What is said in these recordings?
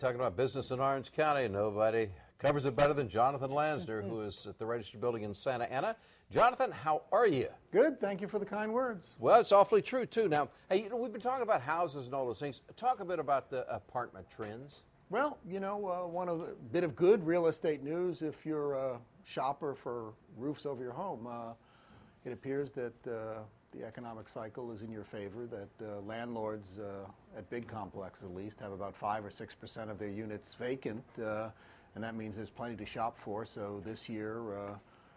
Talking about business in Orange County, nobody covers it better than Jonathan Lansner, who is at the Register Building in Santa Ana. Jonathan, how are you? Good. Thank you for the kind words. Well, it's awfully true, too. Now, hey, we've been talking about houses and all those things. Talk a bit about the apartment trends. Well, one of the bit of good real estate news if you're a shopper for roofs over your home. It appears that the economic cycle is in your favor, that landlords at big complexes at least have about 5 or 6% of their units vacant, and that means there's plenty to shop for. So this year,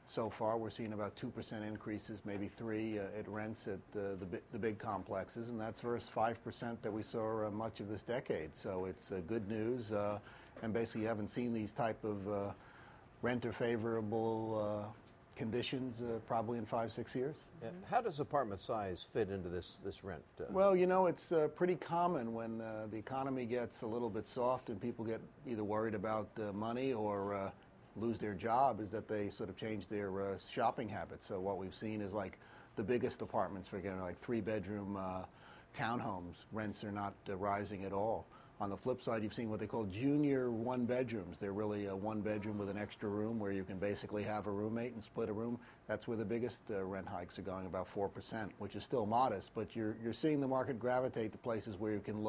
so far, we're seeing about 2% increases, maybe 3% at rents at the big complexes, and that's versus 5% that we saw much of this decade. So it's good news, and basically you haven't seen these type of renter favorable conditions probably in 5-6 years. Yeah. How does apartment size fit into this rent? Well, it's pretty common when the economy gets a little bit soft and people get either worried about money or lose their job, is that they sort of change their shopping habits. So what we've seen is like the biggest apartments, for example, like 3-bedroom townhomes, rents are not rising at all. On the flip side, you've seen what they call junior 1-bedrooms. They're really a 1-bedroom with an extra room where you can basically have a roommate and split a room. That's where the biggest rent hikes are going, about 4%, which is still modest. But you're seeing the market gravitate to places where you can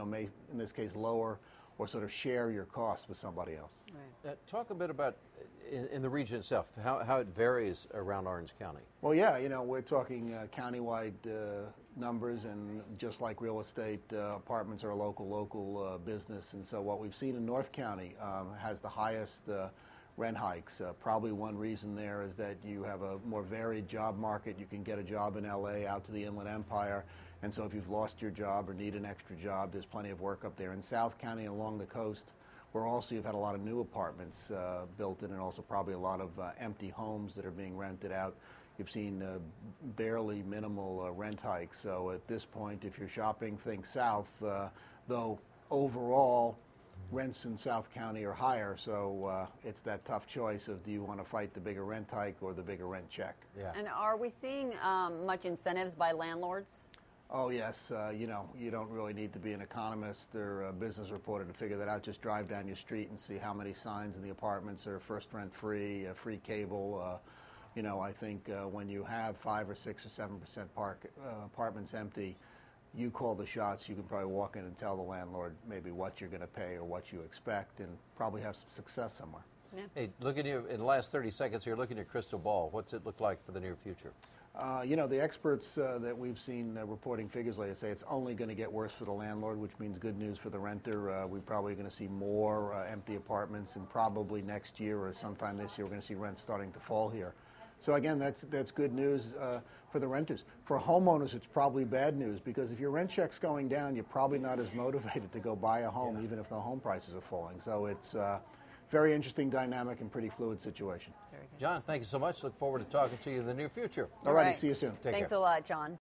may in this case lower or sort of share your costs with somebody else. Right. Talk a bit about in the region itself, how it varies around Orange County. Well, yeah, we're talking countywide numbers, and just like real estate, apartments are a local business. And so what we've seen in North County has the highest rent hikes. Probably one reason there is that you have a more varied job market. You can get a job in LA, out to the Inland Empire. And so if you've lost your job or need an extra job, there's plenty of work up there. In South County along the coast, where also you've had a lot of new apartments built in, and also probably a lot of empty homes that are being rented out, you've seen barely minimal rent hikes. So at this point, if you're shopping, think south, though overall rents in South County are higher. So it's that tough choice of, do you want to fight the bigger rent hike or the bigger rent check? Yeah. And are we seeing much incentives by landlords? Oh, yes. You don't really need to be an economist or a business reporter to figure that out. Just drive down your street and see how many signs in the apartments are first rent free, free cable. I think when you have 5 or 6 or 7% apartments empty, you call the shots. You can probably walk in and tell the landlord maybe what you're going to pay or what you expect, and probably have some success somewhere. Yeah. Hey, look at you in the last 30 seconds here. Look at your crystal ball. What's it look like for the near future? The experts that we've seen reporting figures lately say it's only going to get worse for the landlord, which means good news for the renter. We're probably going to see more empty apartments, and probably next year or sometime this year we're going to see rents starting to fall here. So again, that's good news for the renters. For homeowners, it's probably bad news, because if your rent check's going down, you're probably not as motivated to go buy a home, even if the home prices are falling. So it's very interesting dynamic and pretty fluid situation. Very good. John, thank you so much. Look forward to talking to you in the near future. All righty, see you soon. Take Thanks care. a lot, John.